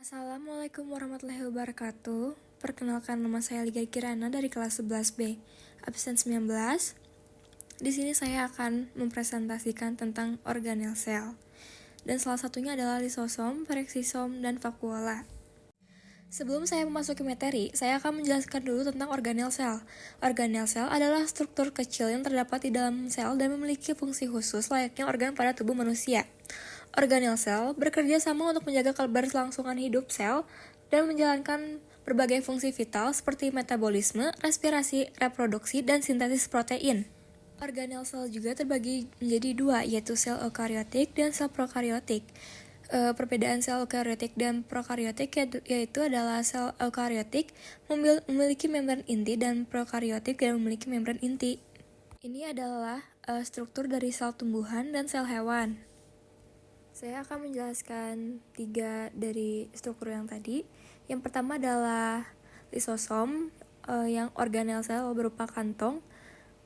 Assalamualaikum warahmatullahi wabarakatuh. Perkenalkan, nama saya Liga Kirana dari kelas 11B, absen 19. Di sini saya akan mempresentasikan tentang organel sel. Dan salah satunya adalah lisosom, pereksisom, dan vakuola. Sebelum saya memasuki materi, saya akan menjelaskan dulu tentang organel sel. Organel sel adalah struktur kecil yang terdapat di dalam sel dan memiliki fungsi khusus layaknya organ pada tubuh manusia. Organel sel bekerja sama untuk menjaga keberlangsungan hidup sel dan menjalankan berbagai fungsi vital seperti metabolisme, respirasi, reproduksi, dan sintesis protein. Organel sel juga terbagi menjadi dua, yaitu sel eukariotik dan sel prokariotik. Perbedaan sel eukariotik dan prokariotik yaitu adalah sel eukariotik memiliki membran inti dan prokariotik tidak memiliki membran inti. Ini adalah struktur dari sel tumbuhan dan sel hewan. Saya akan menjelaskan 3 dari struktur yang tadi. Yang pertama adalah lisosom, yang organel sel berupa kantong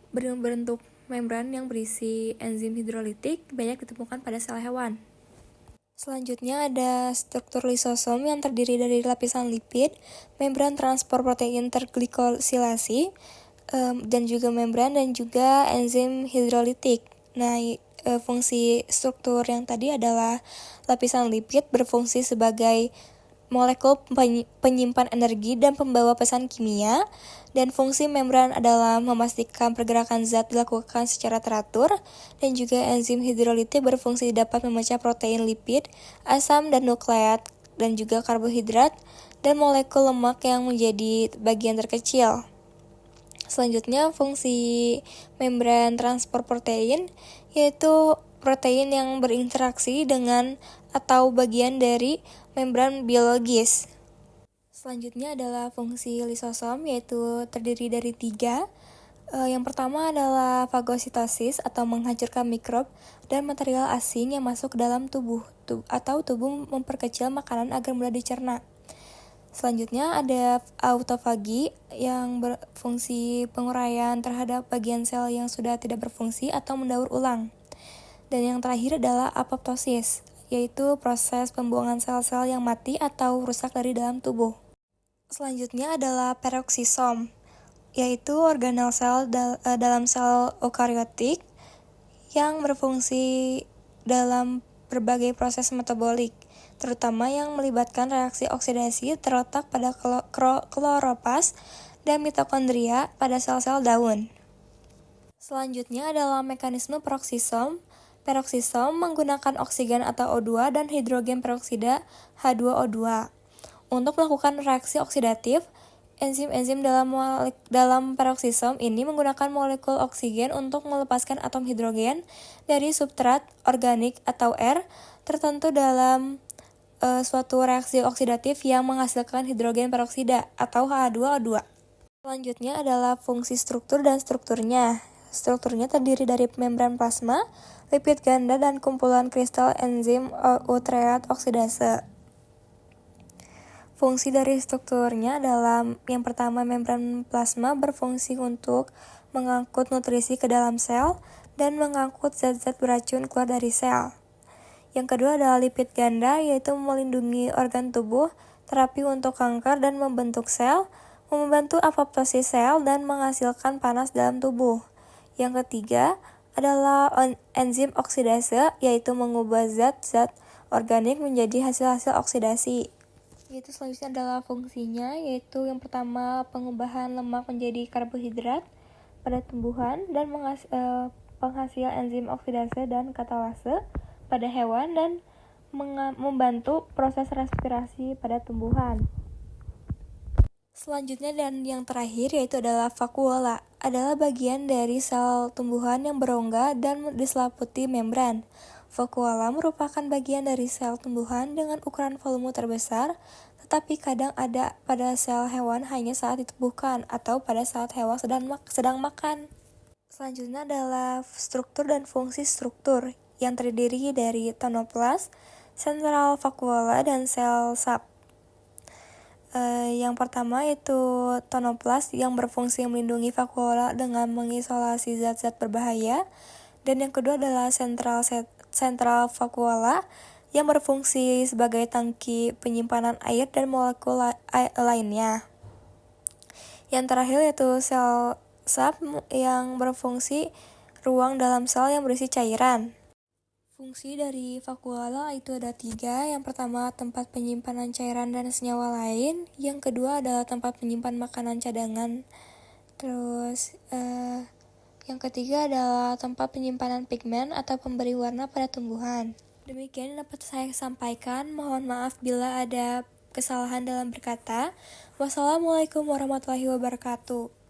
berbentuk membran yang berisi enzim hidrolitik, banyak ditemukan pada sel hewan. Selanjutnya ada struktur lisosom yang terdiri dari lapisan lipid, membran transport protein terglikosilasi, dan juga membran dan juga enzim hidrolitik. Nah, fungsi struktur yang tadi adalah lapisan lipid berfungsi sebagai molekul penyimpan energi dan pembawa pesan kimia, dan fungsi membran adalah memastikan pergerakan zat dilakukan secara teratur, dan juga enzim hidrolitik berfungsi dapat memecah protein lipid, asam dan nukleat, dan juga karbohidrat, dan molekul lemak yang menjadi bagian terkecil. Selanjutnya, fungsi membran transport protein yaitu protein yang berinteraksi dengan atau bagian dari membran biologis. Selanjutnya adalah fungsi lisosom, yaitu terdiri dari 3. Yang pertama adalah fagositosis atau menghancurkan mikrob dan material asing yang masuk ke dalam tubuh atau tubuh memperkecil makanan agar mudah dicerna. Selanjutnya ada autofagi yang berfungsi penguraian terhadap bagian sel yang sudah tidak berfungsi atau mendaur ulang. Dan yang terakhir adalah apoptosis, yaitu proses pembuangan sel-sel yang mati atau rusak dari dalam tubuh. Selanjutnya adalah peroksisom, yaitu organel sel dalam sel eukariotik yang berfungsi dalam berbagai proses metabolik, terutama yang melibatkan reaksi oksidasi terletak pada kloroplast dan mitokondria pada sel-sel daun. Selanjutnya adalah mekanisme peroksisom. Peroksisom menggunakan oksigen atau O2 dan hidrogen peroksida H2O2. Untuk melakukan reaksi oksidatif, enzim-enzim dalam peroksisom ini menggunakan molekul oksigen untuk melepaskan atom hidrogen dari substrat organik atau R tertentu dalam suatu reaksi oksidatif yang menghasilkan hidrogen peroksida atau H2O2. Selanjutnya adalah fungsi struktur dan strukturnya. Strukturnya terdiri dari membran plasma, lipid ganda, dan kumpulan kristal enzim utreat oksidase. Fungsi dari strukturnya adalah yang pertama, membran plasma berfungsi untuk mengangkut nutrisi ke dalam sel dan mengangkut zat-zat beracun keluar dari sel. Yang kedua adalah lipid ganda, yaitu melindungi organ tubuh, terapi untuk kanker dan membentuk sel, membantu apoptosis sel, dan menghasilkan panas dalam tubuh. Yang ketiga adalah enzim oksidase, yaitu mengubah zat-zat organik menjadi hasil-hasil oksidasi. Itu selanjutnya adalah fungsinya, yaitu yang pertama pengubahan lemak menjadi karbohidrat pada tumbuhan dan penghasil enzim oksidase dan katalase pada hewan dan membantu proses respirasi pada tumbuhan. Selanjutnya dan yang terakhir yaitu adalah vakuola, adalah bagian dari sel tumbuhan yang berongga dan diselimuti membran. Vakuola merupakan bagian dari sel tumbuhan dengan ukuran volume terbesar, tetapi kadang ada pada sel hewan hanya saat ditumbuhkan atau pada saat hewan sedang makan. Selanjutnya adalah struktur dan fungsi struktur yang terdiri dari tonoplas, sentral vakuola, dan sel sap. Yang pertama yaitu tonoplas yang berfungsi melindungi vakuola dengan mengisolasi zat-zat berbahaya, dan yang kedua adalah sentral vakuola yang berfungsi sebagai tangki penyimpanan air dan molekul lainnya. Yang terakhir yaitu sel sap yang berfungsi ruang dalam sel yang berisi cairan. Fungsi dari vakuola itu ada 3. Yang pertama, tempat penyimpanan cairan dan senyawa lain. Yang kedua adalah tempat menyimpan makanan cadangan. Terus yang ketiga adalah tempat penyimpanan pigmen atau pemberi warna pada tumbuhan. Demikian dapat saya sampaikan. Mohon maaf bila ada kesalahan dalam berkata. Wassalamualaikum warahmatullahi wabarakatuh.